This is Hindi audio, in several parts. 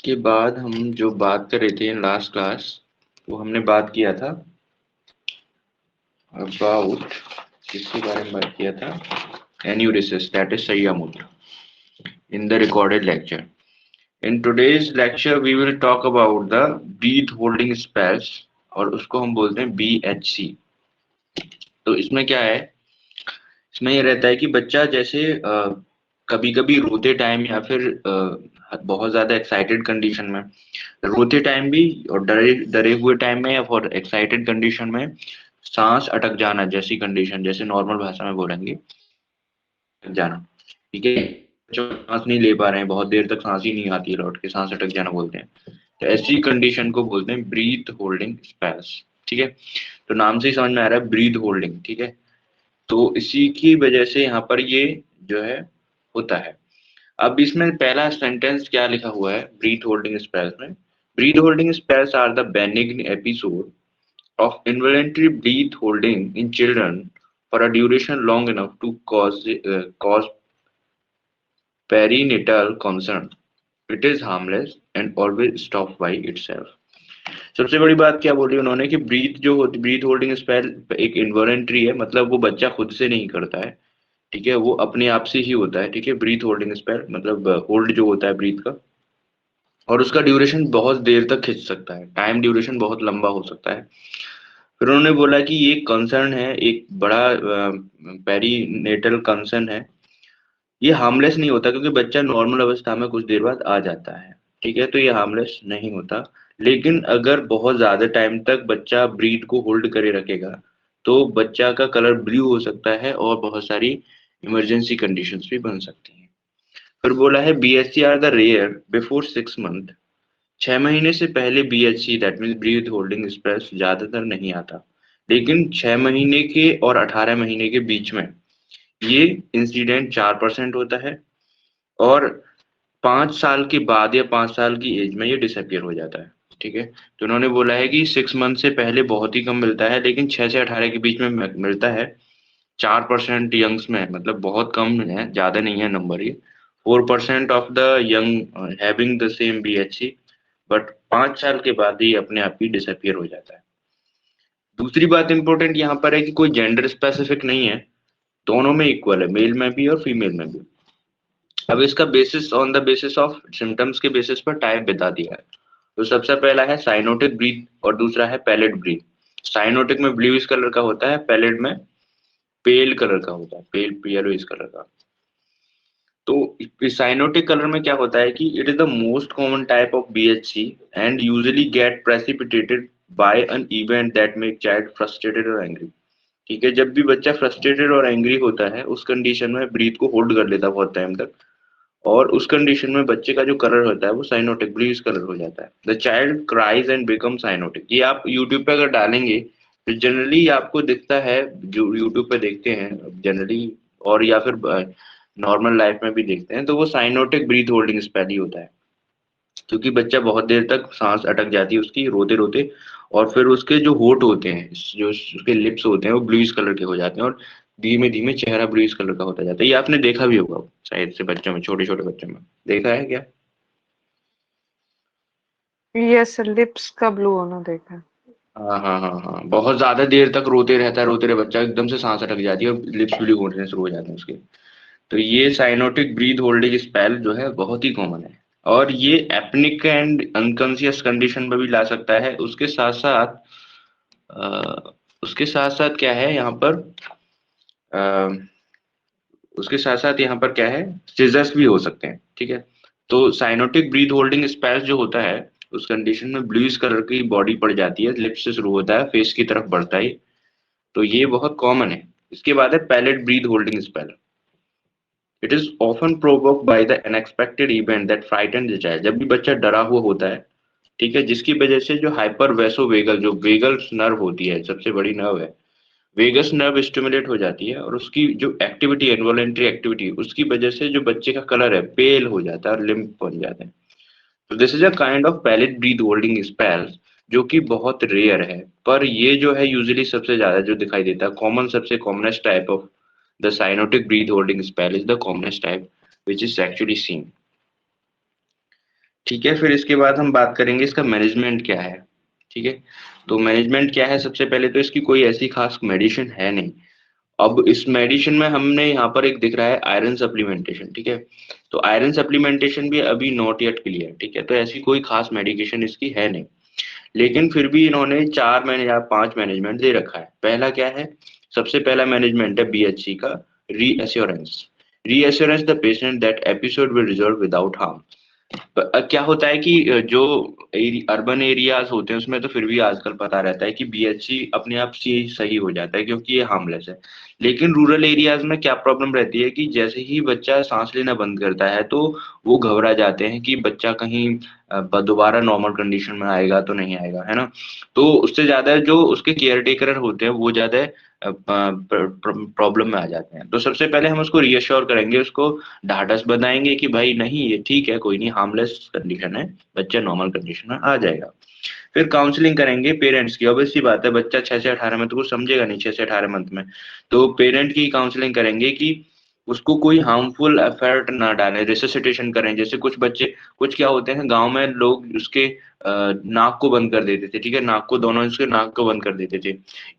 के बाद हम जो बात कर रहे थे इन लास्ट क्लास, वो हमने बात किया था अबाउट, किसके बारे में बात किया था? एन्यूरिसिस, दैट इज संयमूत्र, in the recorded lecture. In today's lecture we will talk about the breath holding spells, और उसको हम बोलते हैं BHC. तो इसमें क्या है, इसमें ये रहता है कि बच्चा जैसे कभी कभी रोते टाइम या फिर बहुत ज्यादा एक्साइटेड कंडीशन में, रोते टाइम भी और डरे डरे हुए टाइम में या फिर एक्साइटेड कंडीशन में सांस अटक जाना जैसी कंडीशन, जैसे नॉर्मल भाषा में बोलेंगे अटक जाना, ठीक है, जो सांस नहीं ले पा रहे हैं, बहुत देर तक सांस ही नहीं आती है, लौट के सांस अटक जाना बोलते हैं. तो ऐसी कंडीशन को बोलते हैं ब्रीथ होल्डिंग स्पेल्स. ठीक है, तो नाम से ही समझ में आ रहा है ब्रीथ होल्डिंग. ठीक है, तो इसी की वजह से यहाँ पर ये जो है होता है. अब इसमें पहला सेंटेंस क्या लिखा हुआ है ब्रीथ होल्डिंग स्पेल्स में? Breath holding spells are the benign episode of involuntary breath holding in children for a duration long enough to cause perinatal concern. It is harmless and always stops by itself. सबसे बड़ी बात क्या बोली उन्होंने कि ब्रीथ जो होती, ब्रीथ होल्डिंग स्पेल एक इन्वॉलंटरी है, मतलब वो बच्चा खुद से नहीं करता है. ठीक है, वो अपने आप से ही होता है. ठीक है, ब्रीथ होल्डिंग स्पेल मतलब होल्ड जो होता है ब्रीथ का, और उसका ड्यूरेशन बहुत देर तक खिंच सकता है, टाइम ड्यूरेशन बहुत लंबा हो सकता है. फिर उन्होंने बोला कि ये कंसर्न है, एक बड़ा पेरीनेटल कंसर्न है. ये हार्मलेस नहीं होता क्योंकि बच्चा नॉर्मल अवस्था में कुछ देर बाद आ जाता है. ठीक है, तो ये हार्मलेस नहीं होता. लेकिन अगर बहुत ज्यादा टाइम तक बच्चा ब्रीथ को होल्ड करे रखेगा तो बच्चा का कलर ब्लू हो सकता है और बहुत सारी इमरजेंसी कंडीशंस भी बन सकती हैं. फिर बोला है BHC are the rare before 6 month. 6 महीने से पहले BHC that means breath holding spells ज्यादातर नहीं आता, लेकिन 6 महीने के और 18 महीने के बीच में ये इंसिडेंट 4% होता है, और 5 साल के बाद या 5 साल की एज में ये डिसअपियर हो जाता है. ठीक है, तो उन्होंने बोला है कि 6 मंथ से पहले बहुत ही कम मिलता है, लेकिन 6 से 18 के बीच में मिलता है. 4% यंग्स में, मतलब बहुत कम है, ज्यादा नहीं है नंबर ये. 4% of the young having the same BHC, but 5 साल के बाद ही अपने आप ही डिसअपियर हो जाता है. दूसरी बात इंपॉर्टेंट यहाँ पर है कि कोई जेंडर स्पेसिफिक नहीं है, दोनों में इक्वल है, मेल में भी और फीमेल में भी. अब इसका basis on the basis of symptoms के बेसिस पर टाइप बता दिया है. तो सबसे पहला है साइनोटिक ब्रीथ और दूसरा है पैलेट ब्रीथ. साइनोटिक में ब्लूइश कलर का होता है, पैलेट में पेल कलर का होता है, पेल येलोइश कलर का. तो साइनोटिक कलर में क्या होता है कि it is the most common type of BHC and usually get precipitated by an event that make child frustrated और एंग्री. ठीक है, जब भी बच्चा फ्रस्ट्रेटेड और एंग्री होता है उस कंडीशन में ब्रीथ को होल्ड कर लेता है बहुत टाइम तक, और उस कंडीशन में बच्चे का जो कलर होता है वो साइनोटिक ब्लूइश कलर हो जाता है. The child cries and become cyanotic. ये आप यूट्यूब पे अगर डालेंगे तो जनरली आपको दिखता है, जो यूट्यूब पे देखते हैं जनरली, और या फिर नॉर्मल लाइफ में भी देखते हैं, तो वो साइनोटिक ब्रीथ होल्डिंग स्पेल ही होता है, क्योंकि बच्चा बहुत देर तक सांस अटक जाती है उसकी रोते रोते, और फिर उसके जो होठ होते हैं, जो उसके लिप्स होते हैं, वो ब्लूइश कलर के हो जाते हैं, और धीमे धीमे चेहरा ब्लूइश कलर का होता जाता है. ये आपने देखा भी होगा शायद से बच्चों में, छोटे छोटे बच्चों में देखा है क्या? यस, लिप्स का ब्लू होना देखा है। हाँ हाँ हाँ हाँ, बहुत ज्यादा देर तक रोते रहता है, रोते रहे बच्चा, एकदम से सांस अटक जाती है और लिप्स ब्लू होने शुरू हो जाते हैं उसके. तो ये साइनोटिक ब्रीथ होल्डिंग स्पेल जो है बहुत ही कॉमन है, और ये एपनिक एंड अनकॉन्शियस कंडीशन में भी ला सकता है. उसके साथ साथ क्या है यहाँ पर, अ, उसके साथ साथ यहाँ पर क्या है, सीजर्स भी हो सकते हैं. ठीक है, तो साइनोटिक ब्रीथ होल्डिंग स्पेल जो होता है उस कंडीशन में ब्लूइश कलर की बॉडी पड़ जाती है, लिप्स से शुरू होता है, फेस की तरफ बढ़ता है. तो ये बहुत कॉमन है. इसके बाद है pallid breath holding spell. It is often provoked by the unexpected event that frighten the child. जब भी बच्चा डरा हुआ होता है, ठीक है, जिसकी वजह से जो हाइपर वेसोवेगल, जो वेगल नर्व होती है, सबसे बड़ी नर्व है, वेगस नर्व स्टिमुलेट हो जाती है, और उसकी जो एक्टिविटी, इनवॉलेंट्री एक्टिविटी, उसकी वजह से जो बच्चे का कलर है पेल हो जाता है और लिम्प बन जाते हैं. तो this is a kind of pallid breath holding spell, जो कि बहुत रेयर है, पर ये जो है यूजुअली सबसे ज्यादा जो दिखाई देता है, कॉमन, सबसे commonest type of the cyanotic breath holding spell is the commonest type which is actually seen. ठीक है, फिर इसके बाद हम बात करेंगे इसका मैनेजमेंट क्या है। ठीक है, तो मैनेजमेंट क्या है, सबसे पहले तो इसकी कोई ऐसी खास मेडिसिन है नहीं। अब इस मेडिसिन में हमने यहाँ पर एक दिख रहा है आयरन सप्लीमेंटेशन। ठीक है, तो आयरन सप्लीमेंटेशन भी अभी नॉट येट क्लियर। ठीक है, तो ऐसी कोई खास मेडिकेशन इसकी है नहीं, लेकिन फिर भी इन्होंने 4 महीने या 5 मैनेजमेंट दे रखा है। पहला क्या है, सबसे पहला मैनेजमेंट है बीएचसी का, reassurance. Reassurance the patient that episode will resolve without harm. क्या होता है कि जो अर्बन एरियाज होते हैं उसमें तो फिर भी आजकल पता रहता है कि बीएचसी अपने आप से ही सही हो जाता है क्योंकि ये हार्मलेस है। लेकिन रूरल एरियाज में क्या प्रॉब्लम रहती है कि जैसे ही बच्चा सांस लेना बंद करता है तो वो घबरा जाते हैं कि बच्चा कहीं दोबारा नॉर्मल कंडीशन में आएगा तो नहीं आएगा, है ना। तो उससे ज्यादा जो उसके केयर टेकर होते हैं वो ज्यादा प्रॉब्लम में आ जाते हैं। तो सबसे पहले हम उसको रीअश्योर करेंगे, उसको ढाढ़स बताएंगे कि भाई नहीं ये ठीक है, कोई नहीं, हार्मलेस कंडीशन है, बच्चा नॉर्मल कंडीशन में आ जाएगा। फिर काउंसलिंग करेंगे पेरेंट्स की। ऑब्वियस सी बात है, बच्चा 6 से 18 में तो कुछ समझेगा नहीं, 6 से 18 मंथ में। तो पेरेंट की काउंसलिंग करेंगे कि उसको कोई हार्मफुल एफर्ट ना डालें, रिससिटेशन करें। जैसे कुछ बच्चे, कुछ क्या होते हैं गांव में लोग उसके नाक को बंद कर देते थे। ठीक है, नाक को, दोनों उसके नाक को बंद कर देते थे,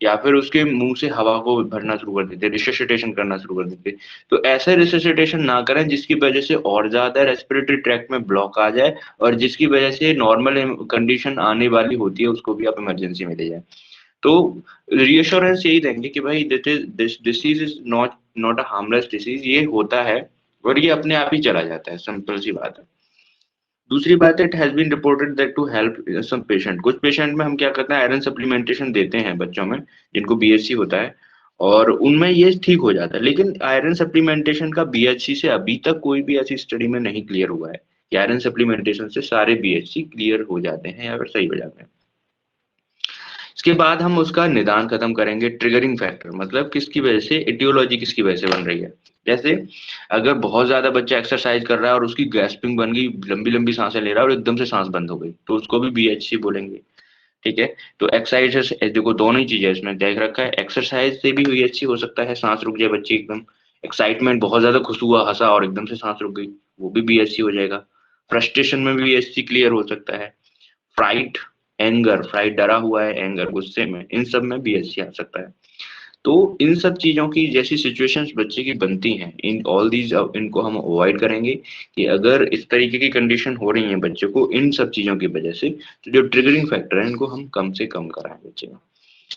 या फिर उसके मुंह से हवा को भरना शुरू कर देते, रिससिटेशन करना शुरू कर देते। तो ऐसे रिससिटेशन ना करें जिसकी वजह से और ज्यादा रेस्पिरेटरी ट्रैक्ट में ब्लॉक आ जाए और जिसकी वजह से नॉर्मल कंडीशन आने वाली होती है उसको भी आप इमरजेंसी में ले जाए। तो रीअश्योरेंस यही देंगे कि भाई this disease is not not a harmless disease, ये होता है और ये अपने आप ही चला जाता है, सिंपल सी बात है। दूसरी बात है, it has been reported that to help some patient, कुछ पेशेंट में हम क्या करते हैं आयरन सप्लीमेंटेशन देते हैं बच्चों में जिनको बीएचसी होता है और उनमें ये ठीक हो जाता है। लेकिन आयरन सप्लीमेंटेशन का बीएचसी से अभी तक कोई भी ऐसी स्टडी में नहीं क्लियर हुआ है कि आयरन सप्लीमेंटेशन से सारे बीएचसी क्लियर हो जाते हैं या फिर सही हो जाते हैं। इसके बाद हम उसका निदान खत्म करेंगे, ट्रिगरिंग फैक्टर, मतलब किसकी वजह से, एटियोलॉजी किसकी वजह से बन रही है। जैसे अगर बहुत ज्यादा बच्चा एक्सरसाइज कर रहा है और उसकी गैस्पिंग बन गई, लंबी लंबी सांसें ले रहा है और एकदम से सांस बंद हो गई, तो उसको भी बीएचसी बोलेंगे। ठीक है, तो एक्सरसाइज, देखो दोनों ही चीजें इसमें देख रखा है, एक्सरसाइज से भी बीएचसी हो सकता है, सांस रुक जाए बच्चे एकदम, एक्साइटमेंट बहुत ज्यादा खुश हुआ हंसा और एकदम से सांस रुक गई, वो भी बीएचसी हो जाएगा। फ्रस्ट्रेशन में भी बीएचसी क्लियर हो सकता है। फ्राइट, एंगर, फ्राइट डरा हुआ है, एंगर गुस्से में, इन सब में बीएचसी आ सकता है। तो इन सब चीजों की जैसी सिचुएशंस बच्चे की बनती हैं, इन ऑल दीज इनको हम अवॉइड करेंगे कि अगर इस तरीके की कंडीशन हो रही है बच्चे को इन सब चीजों की वजह से, तो जो ट्रिगरिंग फैक्टर है इनको हम कम से कम कराएं बच्चे में।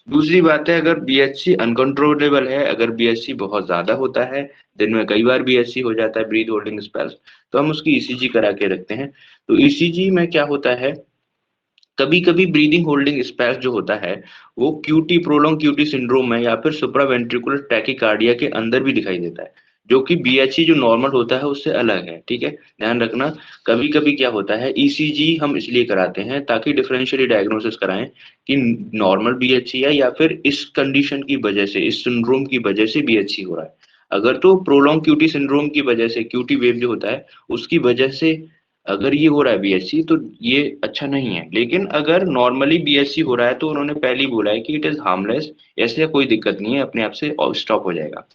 दूसरी बात है, अगर बीएचसी अनकंट्रोलेबल है, अगर बीएचसी बहुत ज्यादा होता है, दिन में कई बार बीएचसी हो जाता है, ब्रीथ होल्डिंग स्पेल्स, तो हम उसकी ईसीजी करा के रखते हैं। तो ईसीजी में क्या होता है, कभी कभी ब्रीदिंग होल्डिंग स्पेस जो होता है वो क्यूटी, प्रोलॉन्ग क्यूटी सिंड्रोम में या फिर सुप्रावेंट्रिकुलर टैकीकार्डिया के अंदर भी दिखाई देता है, जो कि बीएचसी जो नॉर्मल होता है उससे अलग है। ठीक है, ध्यान रखना। कभी कभी क्या होता है, ईसीजी हम इसलिए कराते हैं ताकि डिफरेंशियली डायग्नोसिस कराएं कि नॉर्मल बीएचसी है या फिर इस कंडीशन की वजह से, इस सिंड्रोम की वजह से बीएचसी हो रहा है। अगर तो प्रोलॉन्ग क्यूटी सिंड्रोम की वजह से, क्यूटी वेव जो होता है उसकी वजह से अगर ये हो रहा है बीएससी, तो ये अच्छा नहीं है। लेकिन अगर नॉर्मली बीएससी हो रहा है तो उन्होंने पहले ही बोला है कि इट इज हार्मलेस, ऐसे कोई दिक्कत नहीं है, अपने आप से स्टॉप हो जाएगा।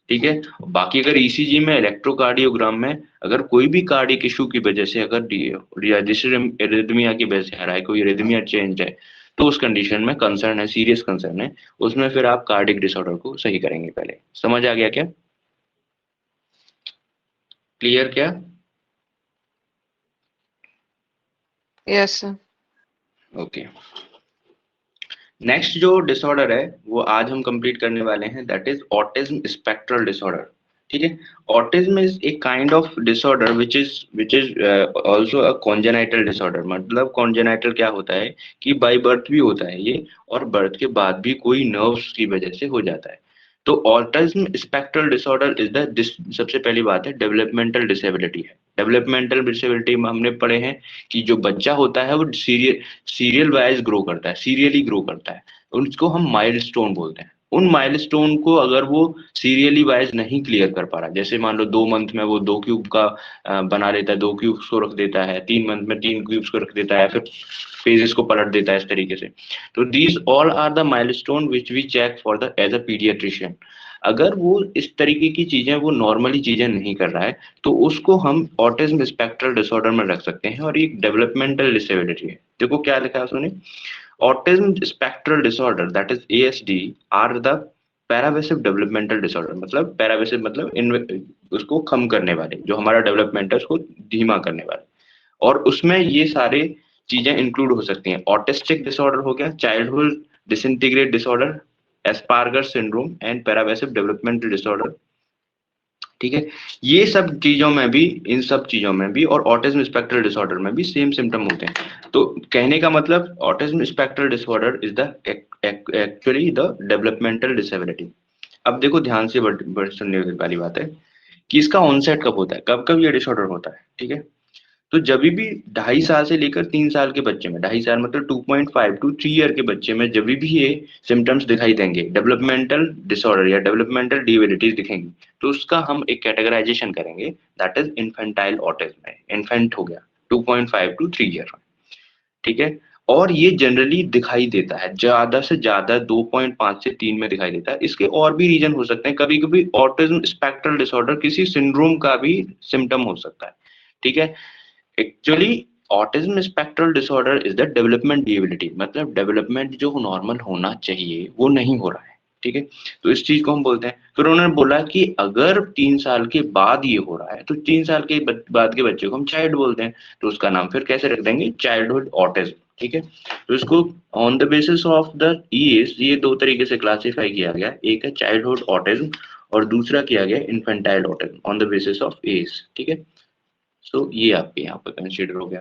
ठीक है, बाकी अगर ईसीजी में, इलेक्ट्रोकार्डियोग्राम में अगर कोई भी कार्डियक इशू की वजह से, अगर रिदमिया की वजह से आ रहा है, कोई रिदमिया चेंज है, तो उस कंडीशन में कंसर्न है, सीरियस कंसर्न है, उसमें फिर आप कार्डियक डिसऑर्डर को सही करेंगे। पहले समझ आ गया क्या, क्लियर क्या? Yes sir. ओके, नेक्स्ट जो डिसऑर्डर है वो आज हम कंप्लीट करने वाले हैं, that is autism spectral disorder. ठीक है, autism is a kind of disorder which is also a congenital disorder. मतलब कॉन्जेनाइटल क्या होता है कि बाय बर्थ भी होता है ये, और बर्थ के बाद भी कोई नर्व्स की वजह से हो जाता है। तो autism spectral disorder is the, सबसे पहली बात है, डेवलपमेंटल डिसेबिलिटी है। डेवलपमेंटल डिसेबिलिटी में हमने पढ़े हैं कि जो बच्चा होता है वो सीरियल वाइज ग्रो करता है, सीरियली ग्रो करता है, उसको हम माइलस्टोन बोलते हैं। उन माइलस्टोन को अगर वो सीरियली वाइज नहीं क्लियर कर पा रहा, जैसे मान लो 2 मंथ में वो 2 क्यूब का बना लेता है, 2 क्यूब्स को रख देता है, 3 मंथ में 3 क्यूब्स को रख देता है, फिर फेजेस को पलट देता है इस तरीके से। तो these all are the milestone which we check for the as a paediatrician. अगर वो इस तरीके की चीजें वो नॉर्मली चीजें नहीं कर रहा है तो उसको हम ऑटिज्म स्पेक्ट्रल डिसऑर्डर में रख सकते हैं, और ये डेवलपमेंटल डिसेबिलिटी है। देखो क्या लिखा है उसने, autism spectral disorder that is ASD or the pervasive developmental disorder, मतलब पैरावेसिव मतलब उसको कम करने वाले, जो हमारा डेवलपमेंट है उसको धीमा करने वाले, और उसमें ये सारे चीजें इंक्लूड हो सकती हैं। ऑटिस्टिक डिसऑर्डर हो गया, childhood disintegrate disorder, Asperger syndrome and pervasive developmental disorder. ठीक है, ये सब चीजों में भी, इन सब चीजों में भी और ऑटिज्म स्पेक्ट्रल डिसऑर्डर में भी सेम सिम्टम होते हैं। तो कहने का मतलब autism spectral disorder is the actually the developmental disability. अब देखो ध्यान से सुनने वाली बात है कि इसका ऑनसेट कब होता है, कब कब ये डिसऑर्डर होता है। ठीक है, तो जब भी 2.5 साल से लेकर 3 साल के बच्चे में, 2.5 साल मतलब 2.5 टू 3 ईयर के बच्चे में जब भी ये सिम्टम्स दिखाई देंगे, डेवलपमेंटल डिसऑर्डर या डेवलपमेंटल डिएबिलिटीज दिखेंगी, तो उसका हम एक कैटेगराइजेशन करेंगे, दैट इज इन्फेंटाइल ऑटिज्म है। इन्फेंट हो गया 2.5 टू 3 ईयर। ठीक है, और ये जनरली दिखाई देता है ज्यादा से ज्यादा 2.5 से 3 में दिखाई देता है। इसके और भी रीजन हो सकते हैं, कभी कभी ऑटिज्म स्पेक्ट्रल डिसऑर्डर किसी सिंड्रोम का भी सिम्टम हो सकता है। ठीक है, actually autism spectral disorder is the development disability, मतलब डेवलपमेंट जो नॉर्मल होना चाहिए वो नहीं हो रहा है। ठीक है, तो इस चीज को हम बोलते हैं। फिर उन्होंने बोला कि अगर 3 साल के बाद ये हो रहा है तो 3 साल के बाद के बच्चे को हम चाइल्ड बोलते हैं, तो उसका नाम फिर कैसे रख देंगे, चाइल्डहुड ऑटिज्म। ठीक है, तो इसको on the basis of the age ये दो तरीके से क्लासिफाई किया गया, एक है चाइल्डहुड ऑटिज्म और दूसरा किया गया infantile autism on the basis of age. ठीक है, सो ये आपके यहाँ पर कंसीडर हो गया।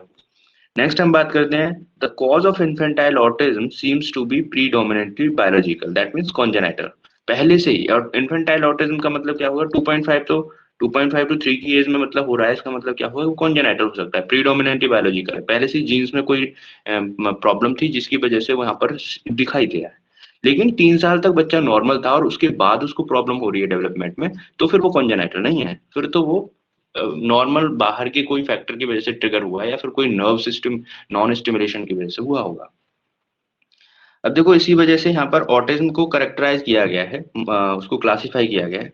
नेक्स्ट हम बात करते हैं, the cause of infantile autism seems to be predominantly biological, that means congenital, पहले से ही। और इन्फेंटाइल ऑटिज्म का मतलब क्या होगा, 2.5 तो 2.5 टू 3 की एज में मतलब हो रहा है, इसका मतलब क्या होगा, वो कॉन्जेनाइटल हो सकता है, प्रीडोमिनेटली बायोलॉजिकल है, पहले से जीन्स में कोई प्रॉब्लम थी जिसकी वजह से वहां पर दिखाई दिया है। लेकिन 3 साल तक बच्चा नॉर्मल था और उसके बाद उसको प्रॉब्लम हो रही है डेवलपमेंट में, तो फिर वो कॉन्जेनाइटल नहीं है, फिर तो वो नॉर्मल बाहर के कोई फैक्टर की वजह से ट्रिगर हुआ है, या फिर कोई नर्व सिस्टम नॉन स्टिमुलेशन की वजह से हुआ होगा। अब देखो इसी वजह से यहाँ पर ऑटिज्म को करेक्टराइज किया गया है, उसको क्लासिफाई किया गया है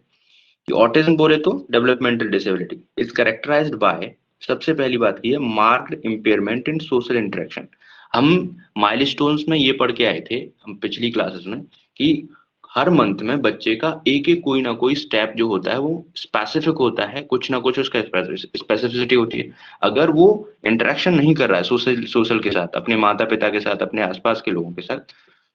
कि ऑटिज्म बोले तो developmental disability is characterized by, सबसे पहली बात की है, marked impairment in social interaction. हम माइलस्टोन्स में ये पढ़ के आए थे हम पिछली क्लासेस में कि हर मंथ में बच्चे का एक एक कोई ना कोई स्टेप जो होता है वो स्पेसिफिक होता है, कुछ ना कुछ उसका स्पेसिफिसिटी होती है। अगर वो इंटरेक्शन नहीं कर रहा है सोशल के साथ, अपने माता पिता के साथ, अपने आसपास के लोगों के साथ,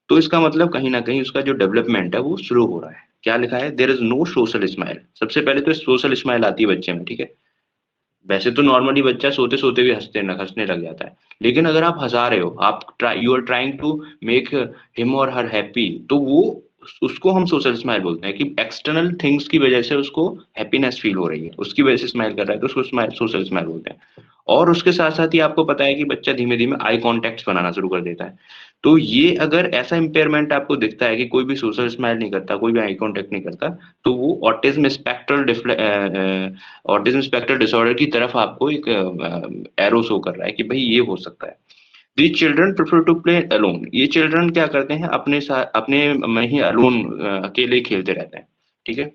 तो इसका मतलब कहीं ना कहीं उसका जो डेवलपमेंट है वो स्लो हो रहा है। क्या लिखा है, there is no social smile, सबसे पहले तो सोशल स्माइल आती है बच्चे में। ठीक है, वैसे तो नॉर्मली बच्चा सोते सोते भी हंसने लग जाता है, लेकिन अगर आप हंसा रहे हो, आप you are trying to make him और हर हैप्पी, तो वो उसको हम सोशल स्माइल बोलते हैं, कि एक्सटर्नल थिंग्स की वजह से उसको हैप्पीनेस फील हो रही है, उसकी वजह से स्माइल कर रहा है, तो उसको स्माइल सोशल स्माइल बोलते हैं। और उसके साथ साथ ही आपको पता है कि बच्चा धीमे धीमे आई कॉन्टेक्ट बनाना शुरू कर देता है। तो ये अगर ऐसा इम्पेयरमेंट आपको दिखता है कि कोई भी सोशल स्माइल नहीं करता, कोई भी आई कॉन्टेक्ट नहीं करता, तो वो ऑटिज्म स्पेक्ट्रम डिसऑर्डर की तरफ आपको एक एरो शो कर रहा है कि भाई ये हो सकता है। These children prefer to play alone, ये चिल्ड्रन क्या करते हैं, अपने साथ अपने में ही अलोन अकेले खेलते रहते हैं। ठीक है,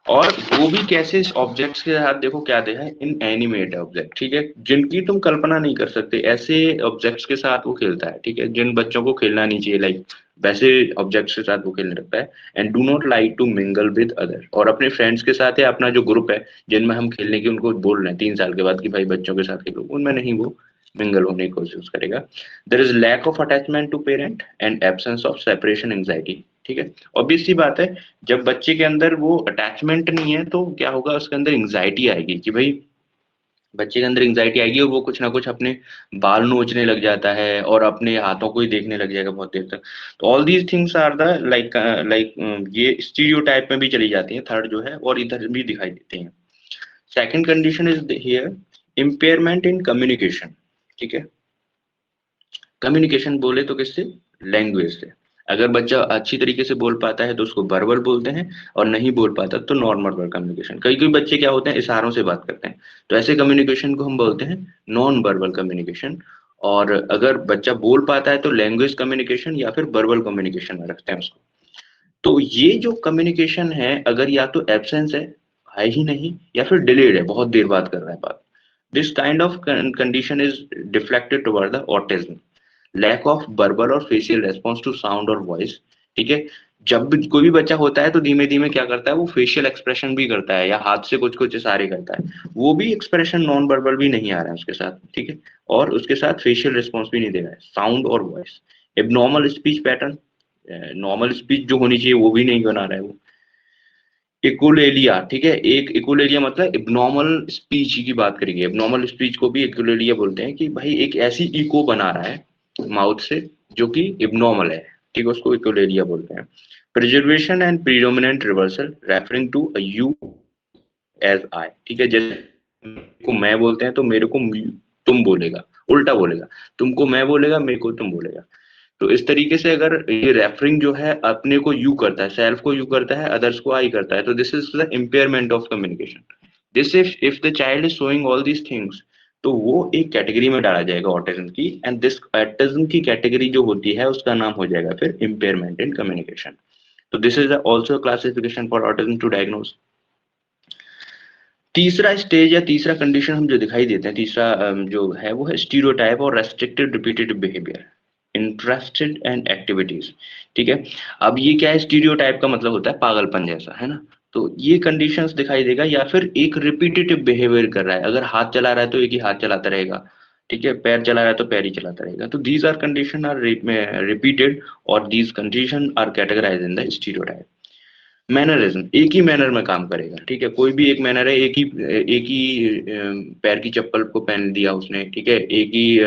और वो भी कैसे ऑब्जेक्ट्स के साथ, देखो क्या देखा है, इन एनिमेट ऑब्जेक्ट। ठीक है, जिनकी तुम कल्पना नहीं कर सकते, ऐसे ऑब्जेक्ट्स के साथ वो खेलता है। ठीक है, जिन बच्चों को खेलना नहीं चाहिए, लाइक वैसे ऑब्जेक्ट्स के साथ वो खेलने लगता है। And do not like to mingle with other, और अपने फ्रेंड्स के साथ या अपना जो ग्रुप है जिनमें हम खेलने की उनको बोल रहे हैं 3 साल के बाद कि भाई बच्चों के साथ खेलो, उनमें नहीं वो मिंगल होने की कोशिश करेगा। There is lack of attachment to parent and absence of separation anxiety. ठीक है, ऑब्वियस सी बात है, जब बच्चे के अंदर वो अटैचमेंट नहीं है तो क्या होगा, उसके अंदर एंजाइटी आएगी, कि भाई बच्चे के अंदर एंजाइटी आएगी, और वो कुछ ना कुछ अपने बाल नोचने लग जाता है और अपने हाथों को ही देखने लग जाएगा बहुत देर तक। तो all these things are the like ये स्टीरियोटाइप में भी चली जाती है, थर्ड जो है, और इधर भी दिखाई देती है। Second condition is here impairment in communication. ठीक है, कम्युनिकेशन बोले तो किससे, लैंग्वेज से। अगर बच्चा अच्छी तरीके से बोल पाता है तो उसको वर्बल बोलते हैं, और नहीं बोल पाता तो नॉन वर्बल कम्युनिकेशन। कई कई बच्चे क्या होते हैं, इशारों से बात करते हैं, तो ऐसे कम्युनिकेशन को हम बोलते हैं नॉन वर्बल कम्युनिकेशन। और अगर बच्चा बोल पाता है तो लैंग्वेज कम्युनिकेशन या फिर वर्बल कम्युनिकेशन में रखते हैं उसको। तो ये जो कम्युनिकेशन है, अगर या तो एब्सेंस है ही नहीं, या फिर डिलेड है, बहुत देर बाद कर रहा है बात, this kind of condition is deflected toward the autism, lack of verbal और फेशियल रेस्पॉन्स टू साउंड और वॉइस। ठीक है, जब भी कोई भी बच्चा होता है तो धीमे धीमे क्या करता है, वो फेशियल एक्सप्रेशन भी करता है, या हाथ से कुछ कुछ इशारे करता है, वो भी एक्सप्रेशन नॉन वर्बल भी नहीं आ रहा है उसके साथ। ठीक है, और उसके साथ फेशियल रिस्पॉन्स भी नहीं दे रहा है, साउंड और voice. Abnormal speech pattern, normal speech जो होनी चाहिए वो भी नहीं बना रहा है वो। इकोलेलिया, ठीक है, एक इकोलेलिया मतलब इब्नॉर्मल स्पीच की बात करेंगे, इब्नॉर्मल स्पीच को भी इकोलेलिया बोलते हैं, कि भाई एक ऐसी इको बना रहा है माउथ से जो कि इब्नॉर्मल है। ठीक है, उसको इकोलेलिया बोलते हैं। Preservation and predominant reversal referring to you as I. ठीक है, जैसे को मैं बोलते हैं तो मेरे को तुम बोलेगा, उल्टा बोलेगा, तुमको मैं बोलेगा, मेरे को तुम बोलेगा। तो इस तरीके से अगर ये रेफरिंग जो है अपने को यू करता है, सेल्फ को यू करता है, अदर्स को आई करता है, तो this is the impairment of communication. This if the child is showing all these things, तो वो एक कैटेगरी में डाला जाएगा ऑटिज्म की, एंड दिस ऑटिज्म की कैटेगरी जो होती है उसका नाम हो जाएगा फिर इम्पेयरमेंट इन कम्युनिकेशन। तो this is also classification for autism to diagnose. तीसरा स्टेज या तीसरा कंडीशन हम जो दिखाई देते हैं, तीसरा जो है वो है स्टीरियोटाइप और restricted repeated behaviour, interested and activities. ठीक है, अब ये क्या है, स्टीरियोटाइप का मतलब होता है पागलपन जैसा, है ना। तो ये कंडीशंस दिखाई देगा, या फिर एक रिपीटेटिव बिहेवियर कर रहा है, अगर हाथ चला रहा है तो एक ही हाथ चलाता रहेगा। ठीक है, पैर चला रहा है तो पैर ही चलाता रहेगा। तो these are condition are repeated, और these condition are categorise in the stereotype. Mannerism, एक ही मैनर में काम करेगा। ठीक है, कोई भी एक मैनर है, एक ही पैर की चप्पल को पहन दिया उसने, ठीक है, एक ही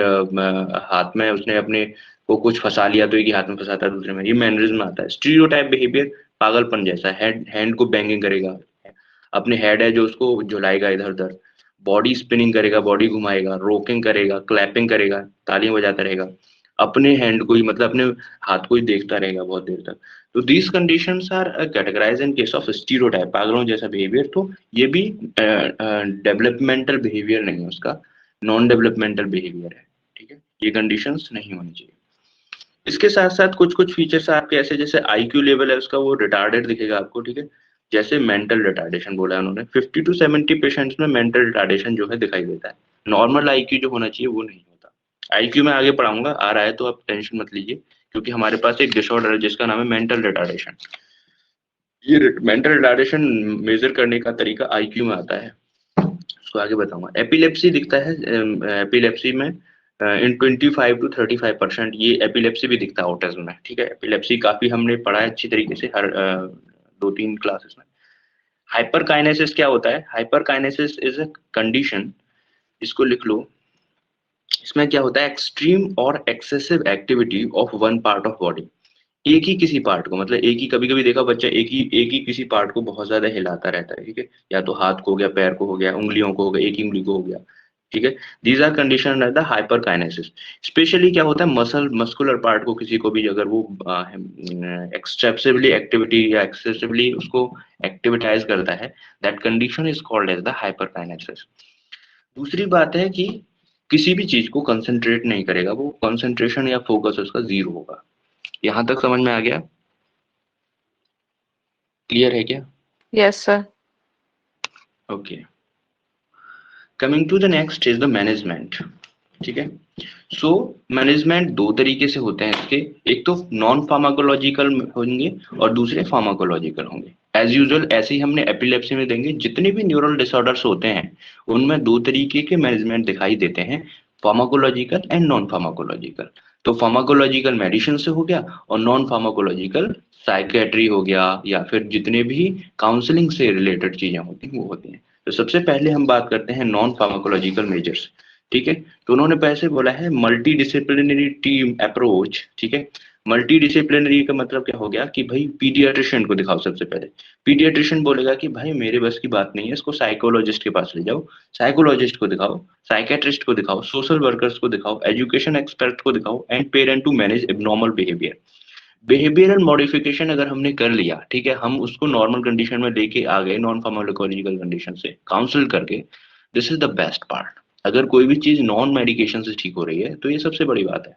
हाथ में उसने अपने को कुछ फंसा लिया तो एक ही हाथ में फंसाता है दूसरे में, ये मैनरिज्म आता है। स्टीरियोटाइप बिहेवियर पागलपन जैसा, हेड हैंड को बैंगिंग करेगा, अपने हेड है जो उसको झुलाएगा इधर उधर, बॉडी स्पिनिंग करेगा, बॉडी घुमाएगा, रोकिंग करेगा, क्लैपिंग करेगा, तालियां बजाता रहेगा, अपने हैंड को ही मतलब अपने हाथ को ही देखता रहेगा बहुत देर तक। तो these conditions are categorise in case of stereotype, पागलों जैसा बिहेवियर। तो ये भी डेवलपमेंटल बिहेवियर नहीं है उसका, नॉन डेवलपमेंटल बिहेवियर है। ठीक है, ये कंडीशंस नहीं होनी चाहिए। इसके साथ साथ कुछ कुछ फीचर्स आपके ऐसे, जैसे आईक्यू लेवल है उसका वो रिटार्डेड दिखेगा आपको। ठीक है, जैसे मेंटल रिटार्डेशन बोला है उन्होंने, 50 to 70 पेशेंट्स में मेंटल रिटार्डेशन जो है दिखाई देता है। नॉर्मल आईक्यू जो होना चाहिए वो नहीं होता। आईक्यू में आगे पढ़ाऊंगा, आ रहा है तो आप टेंशन मत लीजिए, क्योंकि हमारे पास एक डिसऑर्डर है जिसका नाम है मेंटल रिटार्डेशन। ये मेंटल रिटार्डेशन मेजर करने का तरीका आईक्यू में आता है, उसको आगे बताऊंगा। एपिलेप्सी दिखता है, एपिलेप्सी में इन 25 to 35% ये एपिलेप्सी भी दिखता है ऑटिज्म में। ठीक है, एपिलेप्सी काफी हमने पढ़ा है अच्छी तरीके से हर 2-3 क्लासेस में। हाइपरकाइनेसिस क्या होता है, हाइपरकाइनेसिस इज अ कंडीशन, इसको लिख लो। इसमें क्या होता है, एक्सट्रीम और excessive activity of one part of body, एक ही किसी पार्ट को, मतलब एक ही, कभी कभी देखा बच्चा एक ही किसी पार्ट को बहुत ज्यादा हिलाता रहता है। ठीक है, या तो हाथ को हो गया, पैर को हो गया, उंगलियों को हो गया, एक ही उंगली को हो गया। ठीक है, these are condition the hyperkinesis. Specially क्या होता है, मस्कुलर पार्ट को किसी को भी अगर वो एक्सेसिवली एक्टिविटी या एक्सेसिवली उसको एक्टिविटाइज करता है, that condition is called as the hyperkinesis. दूसरी बात है कि किसी भी चीज को कंसंट्रेट नहीं करेगा, वो कंसंट्रेशन या फोकस उसका जीरो होगा। यहाँ तक समझ में आ गया, क्लियर है क्या? Yes, sir. Okay, coming to the next is the management. ठीक है, सो मैनेजमेंट दो तरीके से होते हैं इसके, एक तो नॉन फार्माकोलॉजिकल होंगे और दूसरे फार्माकोलॉजिकल होंगे। एज यूजुअल ऐसे ही हमने एपिलेप्सी में देंगे, जितने भी न्यूरल डिसऑर्डर्स होते हैं उनमें दो तरीके के मैनेजमेंट दिखाई देते हैं, फार्माकोलॉजिकल एंड नॉन फार्माकोलॉजिकल। तो फार्माकोलॉजिकल मेडिसिन से हो गया, और नॉन फार्माकोलॉजिकल साइकेट्री हो गया, या फिर जितने भी काउंसलिंग से रिलेटेड चीजें होती हैं वो होती हैं। तो सबसे पहले हम बात करते हैं नॉन फार्माकोलॉजिकल मेजर्स। ठीक है, तो उन्होंने पैसे बोला है मल्टी डिसिप्लिनरी टीम अप्रोच। ठीक है, मल्टी डिसिप्लिनरी का मतलब क्या हो गया कि भाई पीडियाट्रिशियन को दिखाओ सबसे पहले। पीडियाट्रिशियन बोलेगा कि भाई मेरे बस की बात नहीं है, इसको साइकोलॉजिस्ट के पास ले जाओ, साइकोलॉजिस्ट को दिखाओ, साइकेट्रिस्ट को दिखाओ, सोशल वर्कर्स को दिखाओ, एजुकेशन एक्सपर्ट को दिखाओ, and parent to manage abnormal behaviour. Behavioural modification अगर हमने कर लिया, ठीक है, हम उसको नॉर्मल कंडीशन में लेके आ गए नॉन फार्माकोलॉजिकल कंडीशन से काउंसिल करके, this is the best part. अगर कोई भी चीज नॉन मेडिकेशन से ठीक हो रही है तो ये सबसे बड़ी बात है।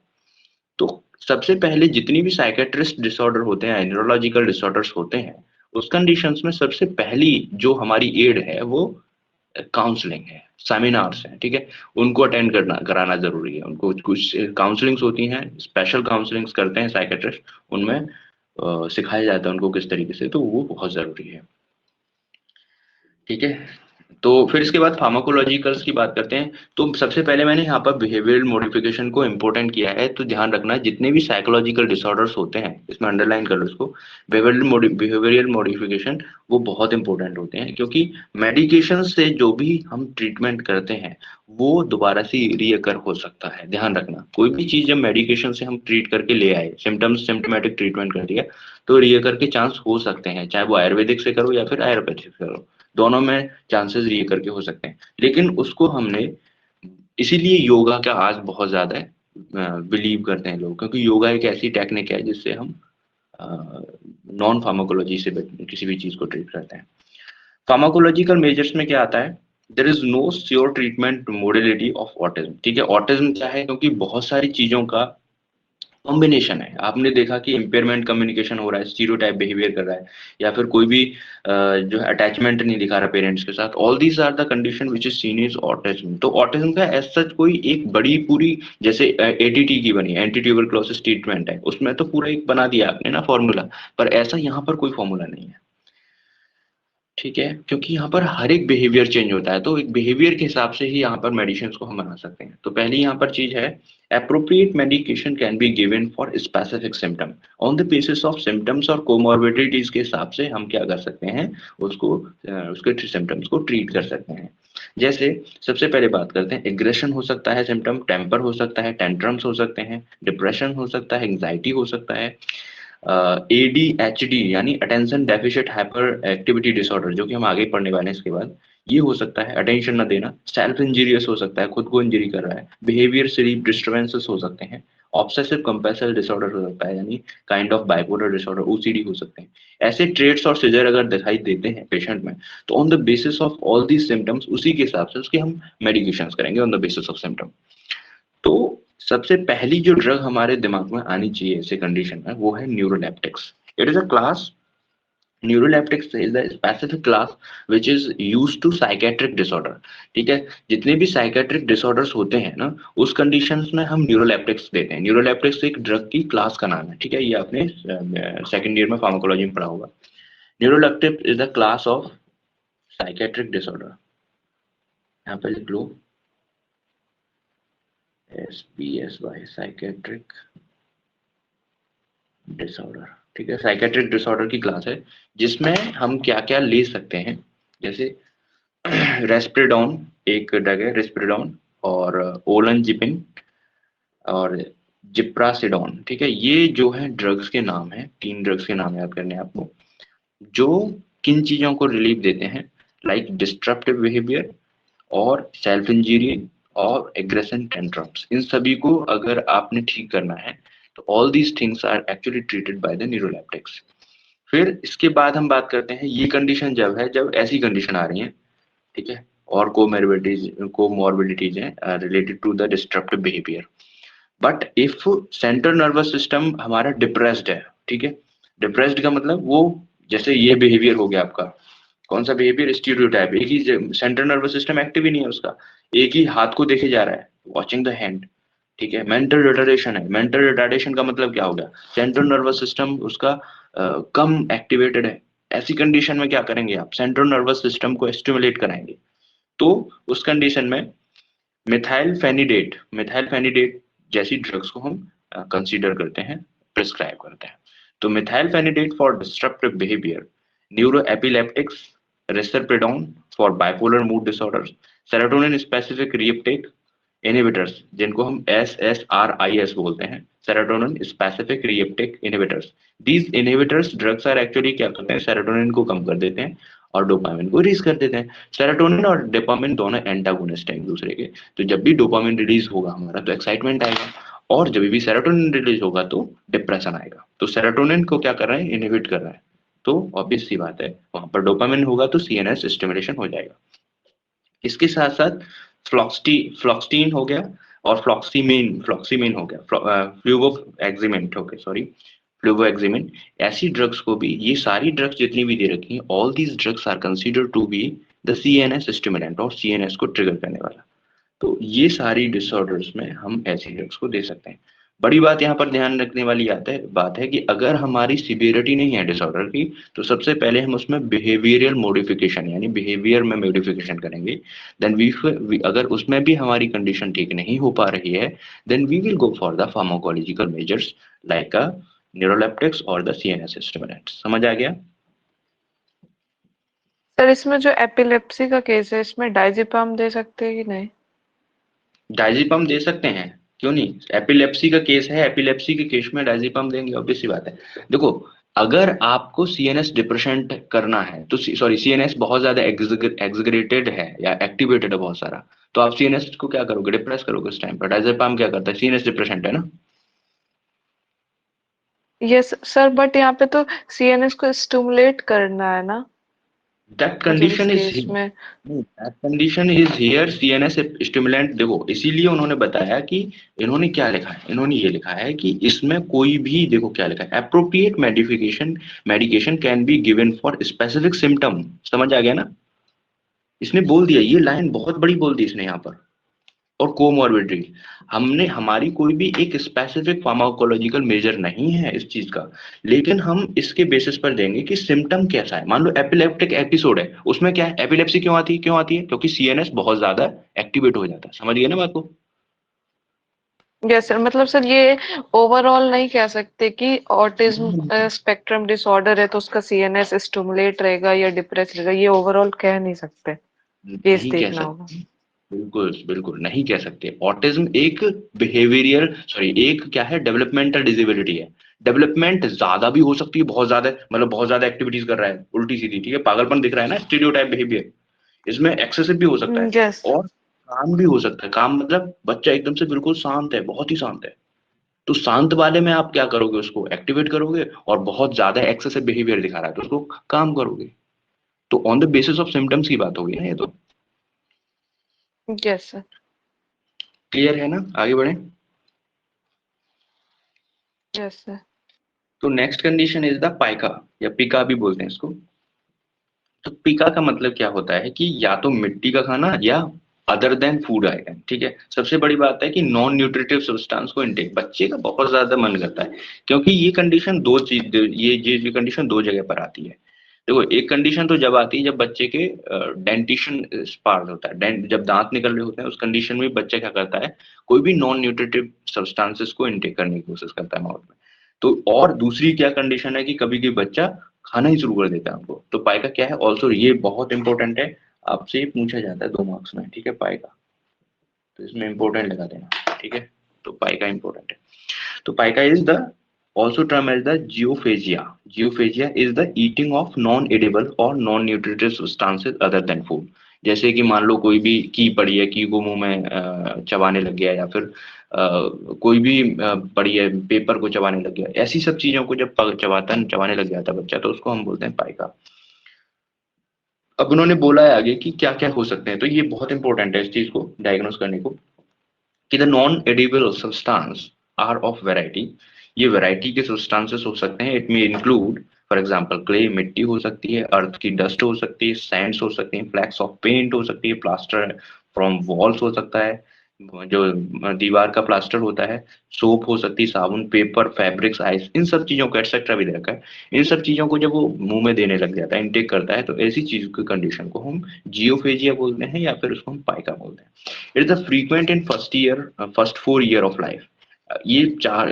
तो सबसे पहले जितनी भी साइकेट्रिस्ट डिसऑर्डर होते हैं, न्यूरोलॉजिकल डिसऑर्डर्स होते हैं, उस कंडीशंस में सबसे पहली जो हमारी एड है वो काउंसलिंग है, सेमिनार्स हैं, ठीक है। उनको अटेंड करना कराना जरूरी है। उनको कुछ काउंसलिंग्स होती हैं, स्पेशल काउंसलिंग्स करते हैं साइकेट्रिस्ट, उनमें सिखाया जाता है उनको किस तरीके से, तो वो बहुत जरूरी है, ठीक है। तो फिर इसके बाद फार्माकोलॉजिकल्स की बात करते हैं। तो सबसे पहले मैंने यहाँ पर बिहेवियरल मॉडिफिकेशन को इम्पोर्टेंट किया है, तो ध्यान रखना जितने भी साइकोलॉजिकल डिसऑर्डर्स होते हैं, इसमें अंडरलाइन कर लो इसको, बिहेवियरल मॉडिफिकेशन वो बहुत इंपॉर्टेंट होते हैं, क्योंकि मेडिकेशन से जो भी हम ट्रीटमेंट करते हैं वो दोबारा से रीअकर हो सकता है। ध्यान रखना, कोई भी चीज जब मेडिकेशन से हम ट्रीट करके ले आए, सिम्टमेटिक ट्रीटमेंट कर दिया, तो रीअकर के चांस हो सकते हैं, चाहे वो आयुर्वेदिक से करो या फिर आयुर्वेदिक से करो, दोनों में चांसेस ये करके हो सकते हैं। लेकिन उसको हमने, इसीलिए योगा का आज बहुत ज्यादा बिलीव करते हैं लोग, क्योंकि योगा एक ऐसी टेक्निक है जिससे हम नॉन फार्माकोलॉजी से किसी भी चीज को ट्रीट करते हैं। फार्माकोलॉजिकल मेजर्स में क्या आता है, there is no sure treatment modality of autism, ठीक है। ऑटिज्म क्या है, क्योंकि बहुत सारी चीजों का कॉम्बिनेशन है। आपने देखा कि इम्पेयरमेंट कम्युनिकेशन हो रहा है, स्टीरियोटाइप बिहेवियर कर रहा है, या फिर कोई भी जो है अटैचमेंट नहीं दिखा रहा पेरेंट्स के साथ, all these are the condition which is seen is autism. तो ऑटिज्म का एज सच कोई एक बड़ी पूरी, जैसे एटीटी की बनी एंटी ट्यूबरक्लोसिस ट्रीटमेंट है, उसमें तो पूरा एक बना दिया आपने ना फॉर्मूला, पर ऐसा यहाँ पर कोई फॉर्मूला नहीं है, ठीक है। क्योंकि यहाँ पर हर एक बिहेवियर चेंज होता है, तो एक बिहेवियर के हिसाब से ही यहाँ पर मेडिसिन को हम बना सकते हैं। तो पहली यहाँ पर चीज है, appropriate medication can be given for specific symptom on the basis of symptoms और comorbidities के हिसाब से हम क्या कर सकते हैं, उसको उसके सिम्टम्स को ट्रीट कर सकते हैं। जैसे सबसे पहले बात करते हैं, एग्रेशन हो सकता है सिम्टम, टेम्पर हो सकता है, टेंट्रम्स हो सकते हैं, डिप्रेशन हो सकता है, एंग्जाइटी हो सकता है, ADHD यानी attention deficit hyper activity disorder, जो कि हम आगे पढ़ने वाले हैं इसके बाद, ये हो सकता है। अटेंशन न देना, सेल्फ इंजीरियस हो सकता है, खुद को इंजरी कर रहा है, बिहेवियर स्लीप डिस्टर्बेंसेस हो सकते हैं, ऑब्सेसिव कंपल्सिव डिसऑर्डर हो सकता है, यानी kind of bipolar disorder, OCD हो सकते हैं। ऐसे ट्रेट्स और सीजर अगर दिखाई देते हैं पेशेंट में, तो on the basis of all these symptoms, उसी के हिसाब से उसके हम मेडिकेशन करेंगे on the basis of symptom. तो सबसे पहली जो ड्रग हमारे दिमाग में आनी चाहिए ऐसे कंडीशन में, वो है neuroleptics. It is a class, neuroleptics is the specific class which is used to psychiatric disorder, ठीक है। जितने भी साइकेट्रिक डिसऑर्डर्स होते हैं ना, उस कंडीशंस में हम न्यूरोलेप्टिक्स देते हैं। न्यूरोलेप्टिक्स एक ड्रग की क्लास का नाम है, ठीक है, ये आपने सेकंड ईयर में फार्माकोलॉजी में पढ़ा होगा। Neuroleptic is the class of psychiatric disorder, यहाँ पे लिख लो SPSY, साइकेट्रिक डिसऑर्डर, ठीक है। साइकेट्रिक डिसऑर्डर की क्लास है जिसमें हम क्या क्या ले सकते हैं, जैसे रेस्प्रिडोन एक ड्रग है, रेस्प्रिडोन, और ओलनजिपिन और जिप्रासिडोन, ठीक है। ये जो है ड्रग्स के नाम है, 3 ड्रग्स के नाम याद करने हैं आपको, जो किन चीजों को रिलीफ देते हैं, लाइक डिस्ट्रप्टिव बिहेवियर और सेल्फ इंजीरी और एग्रेशन टेंट्रम्स। इन सभी को अगर आपने ठीक करना है, तो all these things are actually treated by the neuroleptics. फिर इसके बाद हम बात करते हैं, ये कंडीशन जब है, जब ऐसी कंडीशन आ रही है, ठीक है, और कोमॉर्बिडिटीज हैं related to the disruptive behaviour. But if central nervous system हमारा डिप्रेस्ड है, ठीक है, डिप्रेस्ड का मतलब वो, जैसे ये बिहेवियर हो गया आपका, कौन सा बिहेवियर, स्टीरियोटाइप, एक ही सेंट्रल नर्वस सिस्टम एक्टिव ही नहीं है उसका, एक ही हाथ को देखे जा रहा है, वॉचिंग द हैंड, ठीक है। मेंटल रिटार्डेशन है, मेंटल रिटार्डेशन का मतलब क्या हो गया, सेंट्रल नर्वस सिस्टम उसका कम एक्टिवेटेड है। ऐसी कंडीशन में क्या करेंगे आप, सेंट्रल नर्वस सिस्टम को स्टिमुलेट कराएंगे। तो उस कंडीशन में मिथाइल फेनिडेट जैसी ड्रग्स को हम कंसीडर करते हैं, प्रिस्क्राइब करते हैं। तो methylphenidate for disruptive behaviour, neuro epileptics, risperidone for bipolar mood disorders, serotonin specific reuptake inhibitors, जिनको हम SSRIs बोलते हैं, serotonin specific reuptake inhibitors. These inhibitors drugs are actually क्या करते हैं, सेरोटोनिन को कम कर देते हैं और डोपामिन को रिलीज कर देते हैं। सेरोटोनिन और डोपामिन दोनों एंटागोनिस्ट हैं एक दूसरे के, तो जब भी डोपामिन रिलीज होगा हमारा तो एक्साइटमेंट आएगा, और जब भी सेरोटोनिन रिलीज होगा तो डिप्रेशन आएगा। तो सेरोटोनिन को क्या कर रहा है, इनहिबिट कर रहा है, तो ऑब्वियस सी बात है वहां पर डोपामिन होगा तो CNS स्टिमुलेशन हो जाएगा। इसके साथ साथ फ्लॉक्सटीन हो गया, और फ्लॉक्सीमेन हो गया, फ्लूवोएक्सिमेंट हो गया, सॉरी, फ्लूवोएक्सिमेंट, ऐसी ड्रग्स को भी, ये सारी ड्रग्स जितनी भी दे रखी हैं, all these drugs are considered to be the CNS stimulant और सीएनएस को ट्रिगर करने वाला। तो ये सारी डिसऑर्डर्स में हम ऐसी ड्रग्स को दे सकते हैं। बड़ी बात यहाँ पर ध्यान रखने वाली बात है कि अगर हमारी सिवियरिटी नहीं है डिसऑर्डर की, तो सबसे पहले हम उसमें बिहेवियरल मॉडिफिकेशन यानी बिहेवियर में मॉडिफिकेशन करेंगे। देन अगर उसमें भी हमारी कंडीशन ठीक नहीं हो पा रही है, then we will go for the pharmacological measures like a neuroleptics और द सीएनएस स्टिमुलेंट्स। समझ आ गया? सर इसमें जो एपिलेप्सी का केस है, इसमें डायजेपाम दे सकते हैं कि नहीं? डायजेपम दे सकते हैं, क्यों नहीं। एपिलेप्सी का केस है, एपिलेप्सी के केस में डायजेपम देंगे, ऑब्वियस सी बात है। देखो, अगर आपको सीएनएस डिप्रेशेंट करना है तो सॉरी, सीएनएस बहुत ज्यादा एग्जगरेटेड है या एक्टिवेटेड है बहुत सारा, तो आप सीएनएस को क्या करोगे, डिप्रेस करोगे उस टाइम पर। डायजेपम क्या करता है, सीएनएस डिप्रेशेंट है ना। यस सर, बट यहाँ पे तो सीएनएस को स्टिमुलेट करना है ना, दैट मतलब इस कंडीशन इज केस में। That condition is here CNS stimulant. देखो, इसीलिए उन्होंने बताया कि इन्होंने क्या लिखा है, इन्होंने ये लिखा है कि इसमें कोई भी, देखो क्या लिखा है, appropriate medication can be given for specific symptom. समझ आ गया ना, इसने बोल दिया, ये लाइन बहुत बड़ी बोल दी इसने यहाँ पर। और कोमॉर्बिडिटी, हमने, हमारी कोई भी एक स्पेसिफिक फार्माकोलॉजिकल मेजर नहीं है इस चीज का, लेकिन हम इसके बेसिस पर देंगे कि सिम्टम कैसा है। मान लो एपिलेप्टिक एपिसोड है, उसमें क्या है, एपिलेप्सी क्यों आती है, क्योंकि सीएनएस बहुत ज्यादा एक्टिवेट हो जाता है। समझ गए ना बात को। यस सर, मतलब सर ये ओवरऑल नहीं कह सकते कि ऑटिज्म स्पेक्ट्रम डिसऑर्डर है तो उसका सीएनएस स्टिमुलेट रहेगा या डिप्रेस रहेगा, ये ओवरऑल कह नहीं सकते, केस नहीं कह देखना होगा। सकते, बिल्कुल बिल्कुल नहीं कह सकते। ऑटिज्म एक बिहेवियरल, सॉरी, एक क्या है, डेवलपमेंटल डिसेबिलिटी है। डेवलपमेंट ज्यादा भी हो सकती है, बहुत ज्यादा, मतलब बहुत ज्यादा एक्टिविटीज कर रहा है उल्टी सीधी, ठीक है, पागलपन दिख रहा है ना, स्टीरियोटाइप बिहेवियर, इसमें एक्सेसिव भी हो सकता है। यस। और काम भी हो सकता है, काम मतलब बच्चा एकदम से बिल्कुल शांत है, बहुत ही शांत है, तो शांत वाले में आप क्या करोगे, उसको एक्टिवेट करोगे, और बहुत ज्यादा एक्सेसिव बिहेवियर दिखा रहा है तो उसको काम करोगे। तो on the basis of symptoms की बात होगी ना ये तो। Yes sir. क्लियर है ना, आगे बढ़े। Yes sir. तो next condition is the pica, या पिका भी बोलते हैं इसको। तो पिका का मतलब क्या होता है कि या तो मिट्टी का खाना या अदर देन फूड आइटम, ठीक है। सबसे बड़ी बात है कि नॉन न्यूट्रिटिव सब्सटेंस को इनटेक, बच्चे का बहुत ज्यादा मन करता है, क्योंकि ये कंडीशन दो चीज, ये कंडीशन दो जगह पर आती है। देखो, एक कंडीशन तो जब आती है जब बच्चे के डेंटिशन स्पार्स होता है, जब दांत निकल रहे होते हैं, उस कंडीशन में बच्चा क्या करता है, कोई भी नॉन न्यूट्रिटिव सब्सटेंसेस को इनटेक करने की कोशिश करता है माउथ में। तो और दूसरी क्या कंडीशन है कि कभी कभी बच्चा खाना ही शुरू कर देता है हमको। तो पाई का क्या है, ऑल्सो ये बहुत इंपॉर्टेंट है, आपसे ये पूछा जाता है 2 मार्क्स में, ठीक है, पाई का। तो इसमें इंपॉर्टेंट लगा देना, ठीक है। तो पाई का इंपॉर्टेंट है। तो पाई का is the also termed as the geophagia. Geophagia is the eating of non-edible or non-nutritive substances other than food. जैसे कि मान लो कोई भी की पड़ी है, की को मुंह में चबाने लग गया, या फिर कोई भी पड़ी है, पेपर को चबाने लग गया, ऐसी सब चीजों को जब चबाने लग जाता है बच्चा, तो उसको हम बोलते हैं पाइका। अब उन्होंने बोला है आगे कि क्या क्या हो सकते हैं, तो ये बहुत इंपॉर्टेंट है इस चीज को डायग्नोस करने को, कि the non edible substance are of variety. ये वैरायटी के सब्सटेंसेस हो सकते हैं। इट में इंक्लूड, फॉर एग्जांपल, क्ले, मिट्टी हो सकती है, अर्थ की डस्ट हो सकती है, सैंड्स हो सकती है, फ्लैक्स ऑफ पेंट हो सकती है, प्लास्टर फ्रॉम वॉल्स हो सकता है, जो दीवार का प्लास्टर होता है, सोप हो सकती है, साबुन, पेपर, फैब्रिक्स, आइस, इन सब चीजों को एक्सेट्रा भी दे रखा है। इन सब चीजों को जब वो मुंह में देने लग जाता है, इनटेक करता है, तो ऐसी चीज की कंडीशन को हम जियोफेजिया बोलते हैं, या फिर उसको हम पाइका बोलते हैं। It is the frequent in first 4 year of life. ये चार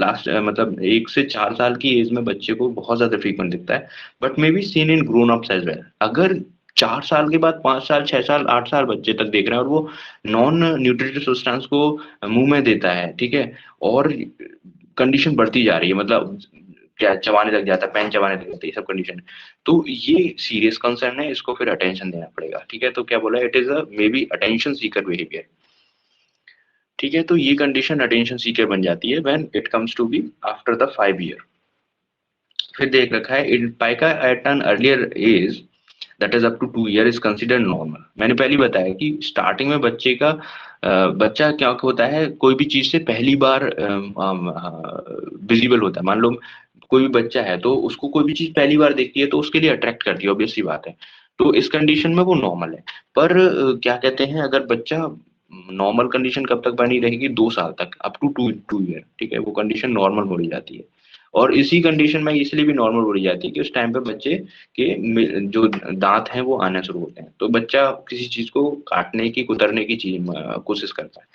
लास्ट मतलब 1 से 4 साल की एज में बच्चे को बहुत ज्यादा फ्रीक्वेंट दिखता है, but may be seen in grown ups as well. अगर 4 साल के बाद 5 साल, 6 साल, 8 साल बच्चे तक देख रहे हैं और वो नॉन न्यूट्रिटिव सब्सटेंस को मुंह में देता है, ठीक है, और कंडीशन बढ़ती जा रही है, मतलब क्या चबाने लग जाता है, पेन चबाने लग जाता है, ये सब कंडीशन, तो ये सीरियस कंसर्न है, इसको फिर अटेंशन देना पड़ेगा, ठीक है। तो क्या बोला, it is a may be attention seeker behaviour, ठीक है। तो ये कंडीशन अटेंशन सीकर बन जाती है when it comes to be after the 5 year. फिर देख रखा है in pica at an earlier age that is up to 2 year is considered normal. मैंने पहले बताया कि स्टार्टिंग में बच्चे का बच्चा क्या होता है, कोई भी चीज से पहली बार विजिबल होता है। मान लो कोई भी बच्चा है तो उसको कोई भी चीज पहली बार देखती है तो उसके लिए अट्रैक्ट करती है, ऑब्वियस सी बात है। तो इस कंडीशन में वो नॉर्मल है। पर क्या कहते हैं, अगर बच्चा नॉर्मल कंडीशन कब तक बनी रहेगी, 2 साल तक, अप टू 2 ईयर, ठीक है, वो कंडीशन नॉर्मल बोली जाती है। और इसी कंडीशन में इसलिए भी नॉर्मल बोली जाती है कि उस टाइम पे बच्चे के जो दांत हैं वो आने शुरू होते हैं, तो बच्चा किसी चीज को काटने की, कुतरने की चीज कोशिश करता है।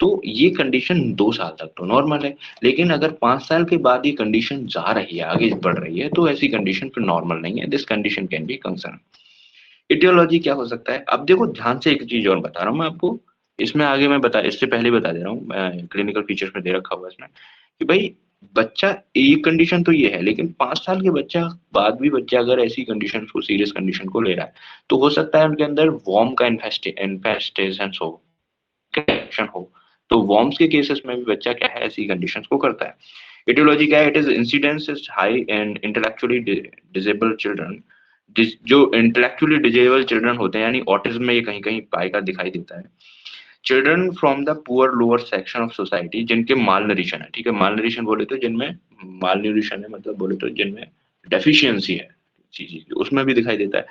तो ये कंडीशन 2 साल तक तो नॉर्मल है। लेकिन अगर 5 साल के बाद ये कंडीशन जा रही है, आगे बढ़ रही है, तो ऐसी कंडीशन फिर नॉर्मल नहीं है। This condition can be concern. Etiology क्या हो सकता है, अब देखो ध्यान से, एक चीज और बता रहा हूँ मैं आपको। इसमें आगे मैं बता, इससे पहले बता दे रहा हूँ, क्लिनिकल फीचर्स में दे रखा हुआ है इसमें कि भाई बच्चा, एक कंडीशन तो ये है, लेकिन 5 साल के बच्चा बाद भी बच्चा अगर ऐसी कंडीशन को, सीरियस कंडीशन को ले रहा है, तो हो सकता है उनके अंदर वॉर्म का इन्फेस्टेशन हो, इंफेक्शन हो। तो वॉर्म्स के केसेस में भी बच्चा क्या है, ऐसी कंडीशंस को करता है। एटियोलॉजी क्या है, it is incidence is high and intellectually disable children. जो इंटेलेक्चुअली डिजेबल चिल्ड्रन होते हैं, यानी ऑटिज्म में ये कहीं कहीं पाई का दिखाई देता है। Children from the poor lower section of society, जिनके माल नरिशन है, ठीक है, माल नरिशन बोले तो जिनमें माल न्यूट्रिशन है, मतलब बोले तो जिनमें डेफिशिएंसी है चीज, उसमें भी दिखाई देता है।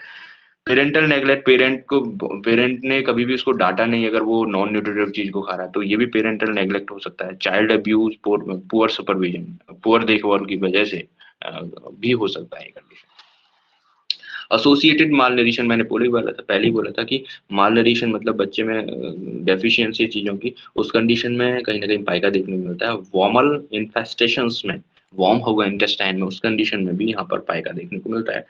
पेरेंटल नेग्लेक्ट, पेरेंट ने कभी भी उसको डांटा नहीं अगर वो नॉन न्यूट्रिटिव चीज को खा रहा है, तो ये भी पेरेंटल नेग्लेक्ट हो सकता है। Child abuse, poor supervision, poor देखभाल की वजह से भी हो सकता है कंडीशन। एसोसिएटेड माल नरिशन, मैंने पहले ही बोला था कि माल नरिशन मतलब बच्चे में डेफिशिएंसी चीजों की, उस कंडीशन में कहीं ना कहीं पाइका देखने को मिलता है। वॉर्मल इन्फेस्टेशंस में, वॉर्म होगा इंटेस्टाइन में, उस कंडीशन में भी यहाँ पर पाइका देखने को मिलता है।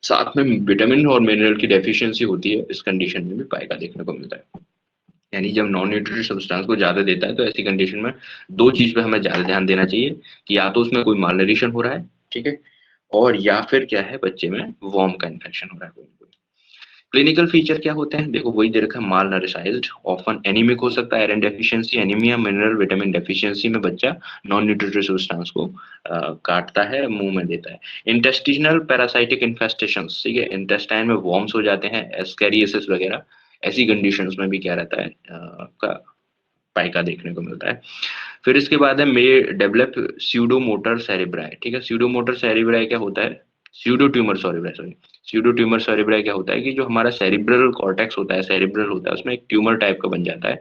साथ में विटामिन और मिनरल की डेफिशिएंसी होती है, इस कंडीशन में भी पाइका देखने को मिलता है। यानी जब नॉन न्यूट्रिटिव सब्सटेंस को ज्यादा देता है, तो ऐसी कंडीशन में दो चीज पे हमें ज्यादा ध्यान देना चाहिए कि या तो उसमें कोई माल नरिशन हो रहा है, ठीक है, और या फिर क्या है, बच्चे में वॉर्म का इन्फेक्शन हो रहा है। क्लिनिकल फीचर क्या होते हैं, देखो वही दे रखा है, माल नरिशाइज्ड, ऑफन एनीमिक हो सकता है, iron deficiency, anaemia, mineral vitamin deficiency में बच्चा नॉन न्यूट्रिटिव सब्सटेंस को काटता है, मुंह में देता है। इंटेस्टिनल पैरासाइटिक इन्फेस्टेशंस, ठीक है, इंटेस्टाइन में वॉर्म्स हो जाते हैं, एस्कैरियोसिस वगैरह, ऐसी कंडीशंस में भी क्या रहता है, आपका पाइका देखने को मिलता है। फिर इसके बाद है मे डेवलप स्यूडो मोटर सेरिब्राई, ठीक है। स्यूडो मोटर सेरिब्राई क्या होता है, pseudo tumour cerebri, sorry, pseudo tumour cerebri क्या होता है कि जो हमारा सेरिब्रल कॉर्टेक्स होता है, सेरिब्रल होता है, उसमें एक ट्यूमर टाइप का बन जाता है।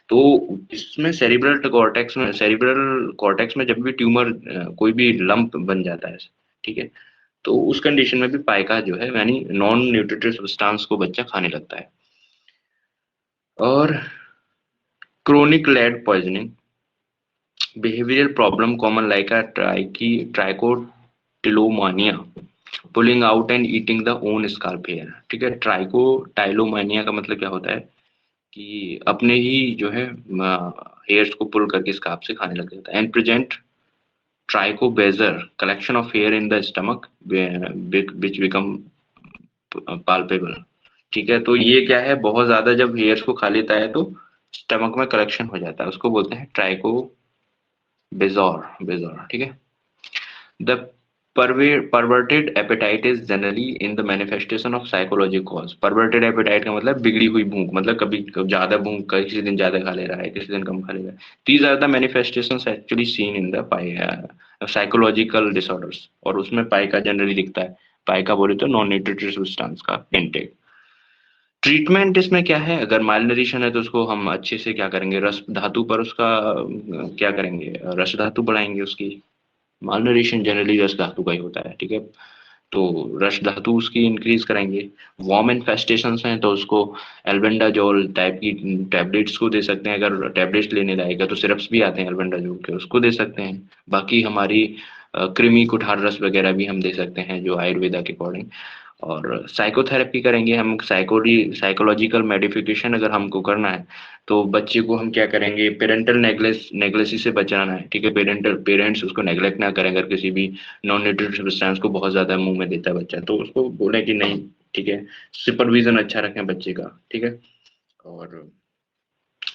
तो इसमें सेरिब्रल कॉर्टेक्स में जब भी ट्यूमर, कोई भी लंप बन जाता है, ठीक है, तो उस कंडीशन में भी पाइका जो है, यानी नॉन न्यूट्रिटिव सब्सटेंस को बच्चा खाने लगता है। और chronic lead poisoning, behavioral problem common like a trichotillomania, pulling out and eating the own scalp hair, ठीक है। ट्राइकोटाइलोमानिया का मतलब क्या होता है कि अपने ही जो है हेयर्स को पुल करके स्कार्प से खाने लग जाता है। And present trichobezoar, collection of hair in the stomach which become palpable, ठीक है। तो ये क्या है, बहुत ज्यादा जब हेयर्स को खा लेता है तो स्टमक में कलेक्शन हो जाता है, उसको बोलते हैं ट्राइको बेजोर, ठीक है। The perverted appetite is generally in the manifestation of psychological cause। perverted appetite का मतलब बिगड़ी हुई भूख, मतलब कभी ज्यादा भूख, किसी दिन ज्यादा खा ले रहा है, किसी दिन कम खा ले रहा है। These are the manifestations actually seen in the psychological disorders, और उसमें पाई का जनरली दिखता है। पाई का बोले तो नॉन न्यूट्रिटिव सब्सटेंस का इनटेक। ट्रीटमेंट इसमें क्या है, अगर माल न्यूट्रिशन है तो उसको हम अच्छे से क्या करेंगे, रस धातु पर उसका क्या करेंगे, रस धातु बढ़ाएंगे उसकी। माल न्यूट्रिशन जनरली रस धातु का ही होता है, ठीक है, तो रस धातु उसकी इंक्रीज करेंगे। वार्म इन्फेस्टेशन हैं तो उसको एल्बेंडाजोल टाइप की टैबलेट्स को दे सकते हैं, अगर टैबलेट्स लेने लायक है तो सिरप्स भी आते हैं एल्बेंडाजोल के, उसको दे सकते हैं। बाकी हमारी कृमि कुठार रस वगैरह भी हम दे सकते हैं जो आयुर्वेदा के अकॉर्डिंग। और साइकोथेरेपी करेंगे हम, साइकोलॉजिकल मेडिफिकेशन अगर हमको करना है तो बच्चे को हम क्या करेंगे, पेरेंटल नेग्लेसी से बचाना है, ठीक है। पेरेंट्स उसको नेग्लेक्ट ना करें, अगर किसी भी नॉन न्यूट्रिटिव सब्सटेंस को बहुत ज्यादा मुंह में देता है बच्चा, तो उसको बोले कि नहीं, ठीक है, सुपरविजन अच्छा रखें बच्चे का, ठीक है। और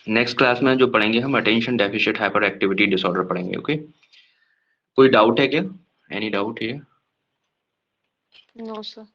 नेक्स्ट क्लास में जो पढ़ेंगे हम, attention deficient hyper activity disorder पढ़ेंगे, ओके। कोई डाउट है क्या, एनी डाउट है? No sir.